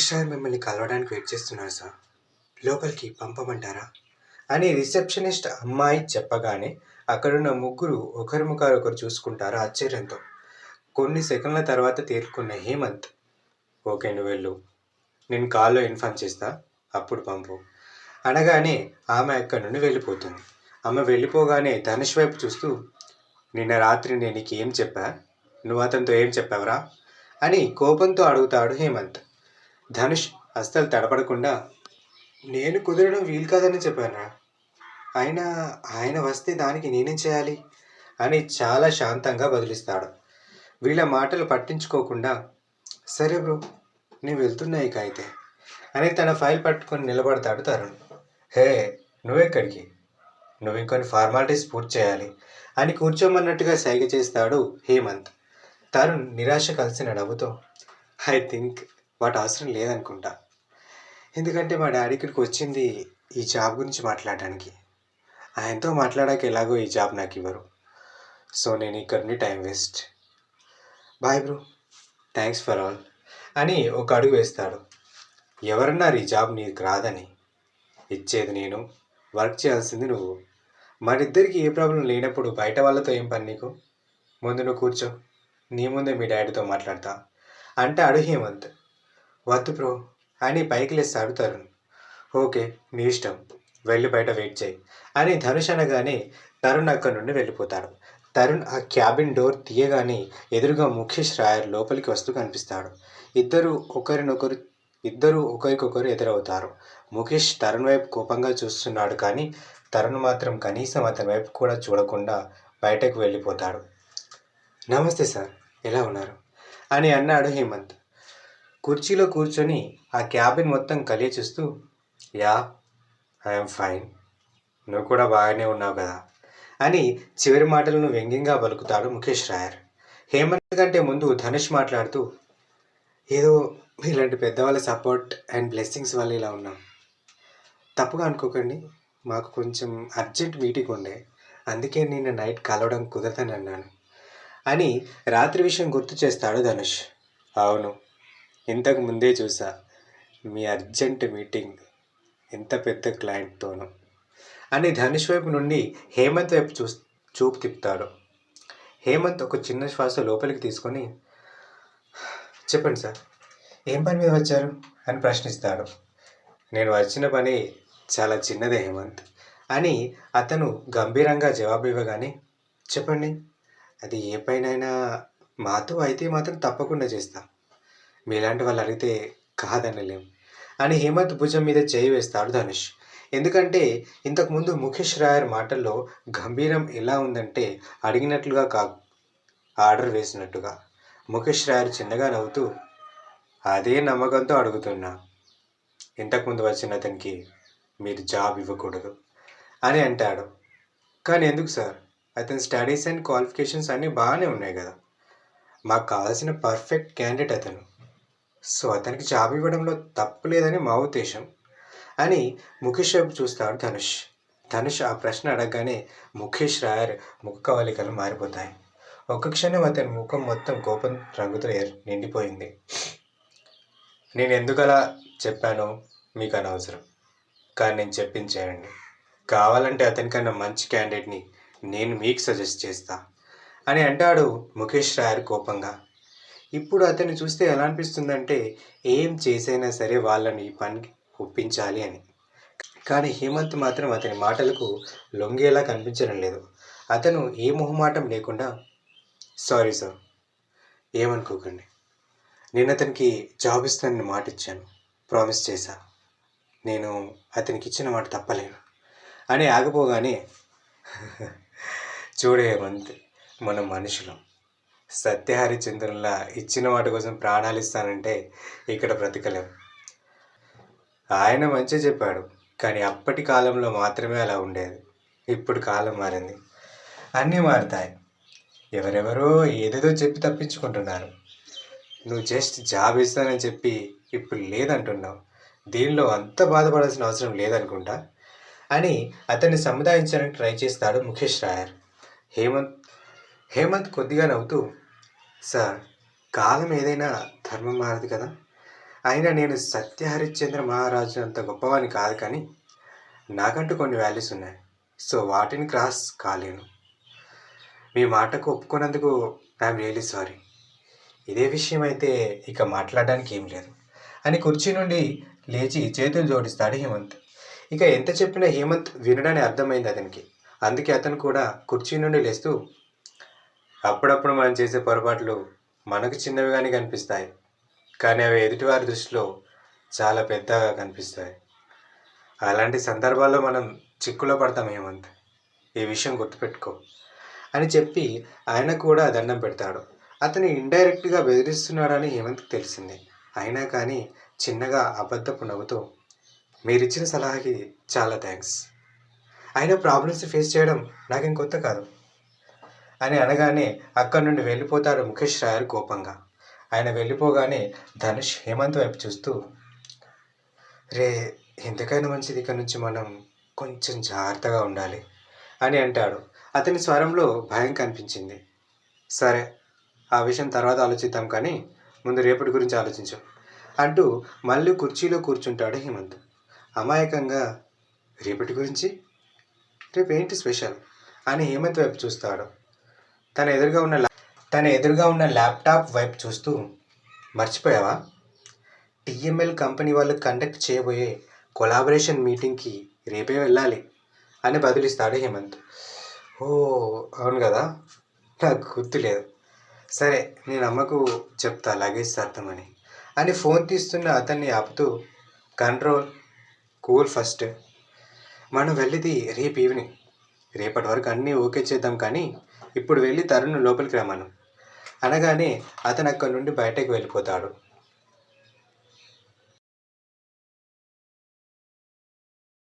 ముఖేష్ రాయ్ మిమ్మల్ని కలవడానికి వెయిట్ చేస్తున్నారు సార్. లోపలికి పంపమంటారా? అని రిసెప్షనిస్ట్ అమ్మాయి చెప్పగానే అక్కడున్న ముగ్గురు ఒకరి ముఖాలు ఒకరు చూసుకుంటారు ఆశ్చర్యంతో. కొన్ని సెకన్ల తర్వాత తేరుకున్న హేమంత్, ఓకే నువ్వు వెళ్ళు, నేను కాల్లో ఇన్ఫార్మ్ చేస్తా, అప్పుడు పంపు అనగానే ఆమె అక్కడి నుండి వెళ్ళిపోతుంది. ఆమె వెళ్ళిపోగానే ధనుష్ వైపు చూస్తూ, నిన్న రాత్రి నేను నీకు ఏం చెప్పా, నువ్వు అతనితో ఏం చెప్పావురా అని కోపంతో అడుగుతాడు హేమంత్. ధనుష్ అస్సలు తడపడకుండా, నేను కుదరడం వీలు కాదని చెప్పానురా, అయినా ఆయన వస్తే దానికి నేనేం చేయాలి అని చాలా శాంతంగా బదిలిస్తాడు. వీళ్ళ మాటలు పట్టించుకోకుండా, సరే బ్రో నేను వెళ్తున్నా ఇక అయితే అని తన ఫైల్ పట్టుకొని నిలబడతాడు తరుణ్. హే నువ్వెక్కడికి, నువ్వు ఇంకొన్ని ఫార్మాలిటీస్ పూర్తి చేయాలి అని కూర్చోమన్నట్టుగా సైగ చేస్తాడు హేమంత్. తరుణ్ నిరాశ కలిసిన నవ్వుతో, ఐ థింక్ వాటి అవసరం లేదనుకుంటా, ఎందుకంటే మా డాడీ ఇక్కడికి వచ్చింది ఈ జాబ్ గురించి మాట్లాడడానికి. ఆయనతో మాట్లాడాక ఎలాగో ఈ జాబ్ నాకు ఇవ్వరు, సో నేను ఇక్కడ నుండి time waste. Bye bro, thanks for all అని ఒక అడుగు వేస్తాడు. ఎవరన్నారు ఈ జాబ్ నీకు రాదని? ఇచ్చేది నేను, వర్క్ చేయాల్సింది నువ్వు. మనిద్దరికి ఏ ప్రాబ్లం లేనప్పుడు బయట వాళ్ళతో ఏం పని నీకు? ముందు నువ్వు కూర్చో, నీ ముందే మీ డాడీతో మాట్లాడతా అంటాడు హేమంత్. వద్దు బ్రో అని పైకి లేస్తాడు తరుణ్. ఓకే నీ ఇష్టం, వెళ్ళి బయట వెయిట్ చేయి అని ధనుష్ అనగానే తరుణ్ అక్కడి నుండి వెళ్ళిపోతాడు. తరుణ్ ఆ క్యాబిన్ డోర్ తీయగానే ఎదురుగా ముఖేష్ రాయర్ లోపలికి వస్తూ కనిపిస్తాడు. ఇద్దరు ఒకరికొకరు ఎదురవుతారు. ముఖేష్ తరుణ్ వైపు కోపంగా చూస్తున్నాడు, కానీ తరుణ్ మాత్రం కనీసం అతని వైపు కూడా చూడకుండా బయటకు వెళ్ళిపోతాడు. నమస్తే సార్, ఎలా ఉన్నారు అని అన్నాడు హేమంత్. కుర్చీలో కూర్చొని ఆ క్యాబిన్ మొత్తం కలియ చూస్తూ, యా ఐఎమ్ ఫైన్, నువ్వు కూడా బాగానే ఉన్నావు కదా అని చివరి మాటలను వ్యంగ్యంగా పలుకుతాడు ముఖేష్ రాయర్. హేమంత్ కంటే ముందు ధనుష్ మాట్లాడుతూ, ఏదో ఇలాంటి పెద్దవాళ్ళ సపోర్ట్ అండ్ బ్లెస్సింగ్స్ వల్ల ఇలా ఉన్నాం. తప్పుగా అనుకోకండి, మాకు కొంచెం అర్జెంట్ మీటింగ్ ఉండే, అందుకే నిన్న నైట్ కలవడం కుదరదని అన్నాను అని రాత్రి విషయం గుర్తు చేస్తాడు ధనుష్. అవును, ఇంతకు ముందే చూసా మీ అర్జెంట్ మీటింగ్ ఎంత పెద్ద క్లయింట్తోనూ అని ధనుష్ వైపు నుండి హేమంత్ వైపు చూపు తిప్పుతాడు. హేమంత్ ఒక చిన్న శ్వాస లోపలికి తీసుకొని, చెప్పండి సార్, ఏం పని మీద వచ్చారు అని ప్రశ్నిస్తాడు. నేను వచ్చిన పని చాలా చిన్నదే హేమంత్ అని అతను గంభీరంగా జవాబు ఇవ్వగానే, చెప్పండి, అది ఏ పైనైనా మాతో అయితే మాత్రం తప్పకుండా చేస్తా, మీలాంటి వాళ్ళు అడిగితే కాదనలేం అని హేమంత్ భుజం మీద చేయి వేస్తాడు ధనుష్. ఎందుకంటే ఇంతకుముందు ముఖేష్ రాయర్ మాటల్లో గంభీరం ఎలా ఉందంటే అడిగినట్లుగా ఆర్డర్ వేసినట్టుగా. ముఖేష్ రాయర్ చిన్నగా నవ్వుతూ, అదే నమ్మకంతో అడుగుతున్నా, ఇంతకుముందు వచ్చిన అతనికి మీరు జాబ్ ఇవ్వకూడదు అని అంటాడు. కానీ ఎందుకు సార్, అతని స్టడీస్ అండ్ క్వాలిఫికేషన్స్ అన్నీ బాగానే ఉన్నాయి కదా, మాకు కావాల్సిన పర్ఫెక్ట్ క్యాండిడేట్ అతను, సో అతనికి జాబ్ ఇవ్వడంలో తప్పు లేదని మా ఉద్దేశం అని ముఖేష్ వైపు చూస్తాడు ధనుష్. ధనుష్ ఆ ప్రశ్న అడగగానే ముఖేష్ రాయర్ ముఖ కవలికలు మారిపోతాయి. ఒక్క క్షణం అతని ముఖం మొత్తం కోపం రంగుతో నిండిపోయింది. నేను ఎందుకు అలా చెప్పానో మీకు అనవసరం, కానీ నేను చెప్పించేయండి, కావాలంటే అతనికన్నా మంచి క్యాండిడేట్ని నేను మీకు సజెస్ట్ చేస్తా అని అంటాడు ముఖేష్ రాయర్ కోపంగా. ఇప్పుడు అతన్ని చూస్తే ఎలా అనిపిస్తుందంటే ఏం చేసైనా సరే వాళ్ళని ఈ పనికి ఒప్పించాలి అని. కానీ హేమంత్ మాత్రం అతని మాటలకు లొంగేలా కనిపించడం లేదు. అతను ఏ మొహమాటం లేకుండా, సారీ సార్, ఏమనుకోకండి, నేను అతనికి జాబ్ ఇస్తానని మాట ఇచ్చాను, ప్రామిస్ చేశా, నేను అతనికి ఇచ్చిన మాట తప్పలేను అని ఆగిపోగానే, చూడే హేమంత్, మనం మనుషులం, సత్యహరిచంద్రునిలా ఇచ్చిన మాట కోసం ప్రాణాలు ఇస్తానంటే ఇక్కడ బ్రతకలేం. ఆయన మంచి చెప్పాడు, కానీ అప్పటి కాలంలో మాత్రమే అలా ఉండేది, ఇప్పుడు కాలం మారింది, అన్నీ మారుతాయి. ఎవరెవరో ఏదేదో చెప్పి తప్పించుకుంటున్నారు, నువ్వు జస్ట్ జాబ్ ఇస్తానని చెప్పి ఇప్పుడు లేదంటున్నావు, దీనిలో అంత బాధపడాల్సిన అవసరం లేదనుకుంటా అని అతన్ని సముదాయించడానికి ట్రై చేస్తాడు ముఖేష్ రాయర్. హేమంత్ కొద్దిగా నవ్వుతూ, సార్, కాలం ఏదైనా ధర్మం మారదు కదా అయినా నేను సత్య హరిశ్చంద్ర మహారాజు అంత గొప్పవాని కాదు కానీ నాకంటూ కొన్ని వాల్యూస్ ఉన్నాయి. సో వాటిని క్రాస్ కాలేను. మీ మాటకు ఒప్పుకున్నందుకు ఐఎమ్ రియలీ సారీ. ఇదే విషయం అయితే ఇక మాట్లాడడానికి ఏం లేదు అని కుర్చీ నుండి లేచి చేతులు జోడిస్తాడు హేమంత్. ఇక ఎంత చెప్పినా హేమంత్ వినడని అర్థమైంది అతనికి. అందుకే అతను కూడా కుర్చీ నుండి లేస్తూ, అప్పుడప్పుడు మనం చేసే పొరపాట్లు మనకు చిన్నవిగానే కనిపిస్తాయి, కానీ అవి ఎదుటివారి దృష్టిలో చాలా పెద్దగా కనిపిస్తాయి. అలాంటి సందర్భాల్లో మనం చిక్కులో పడతాం హేమంత్, ఈ విషయం గుర్తుపెట్టుకో అని చెప్పి ఆయన కూడా దండం పెడతాడు. అతను ఇండైరెక్ట్గా బెదిరిస్తున్నాడని హేమంత్కి తెలిసింది. అయినా కానీ చిన్నగా అబద్ధపు నవ్వుతూ, మీరిచ్చిన సలహాకి చాలా థ్యాంక్స్. అయినా ప్రాబ్లమ్స్ ఫేస్ చేయడం నాకేం కొత్త కాదు అని అనగానే అక్కడి నుండి వెళ్ళిపోతాడు ముఖేష్ రాయర్ కోపంగా. ఆయన వెళ్ళిపోగానే ధనుష్ హేమంత్ వైపు చూస్తూ, రే, ఎందుకైనా మంచిది ఇక నుంచి మనం కొంచెం జాగ్రత్తగా ఉండాలి అని అంటాడు. అతని స్వరంలో భయం కనిపించింది. సరే, ఆ విషయం తర్వాత ఆలోచిద్దాం, కానీ ముందు రేపటి గురించి ఆలోచించు అంటూ మళ్ళీ కుర్చీలో కూర్చుంటాడు హేమంత్. అమాయకంగా, రేపటి గురించి? రేపు ఏంటి స్పెషల్ అని హేమంత్ వైపు చూస్తాడు. తన ఎదురుగా ఉన్న ల్యాప్టాప్ వైపు చూస్తూ, మర్చిపోయావా, టీఎంఎల్ కంపెనీ వాళ్ళు కండక్ట్ చేయబోయే కొలాబరేషన్ మీటింగ్కి రేపే వెళ్ళాలి అని బదులిస్తాడు హేమంత్. ఓ అవును కదా, నాకు గుర్తులేదు. సరే, నేను అమ్మకు చెప్తా లగేజ్ సర్దమని అని ఫోన్ తీస్తున్న అతన్ని ఆపుతూ, కంట్రోల్, కూల్ ఫస్ట్. మనం వెళ్ళింది రేపు ఈవినింగ్. రేపటి వరకు అన్నీ ఓకే చేద్దాం, కానీ ఇప్పుడు వెళ్ళి తరుణ్ లోపలికి రమ్మను అనగానే అతను అక్కడి నుండి బయటకు వెళ్ళిపోతాడు.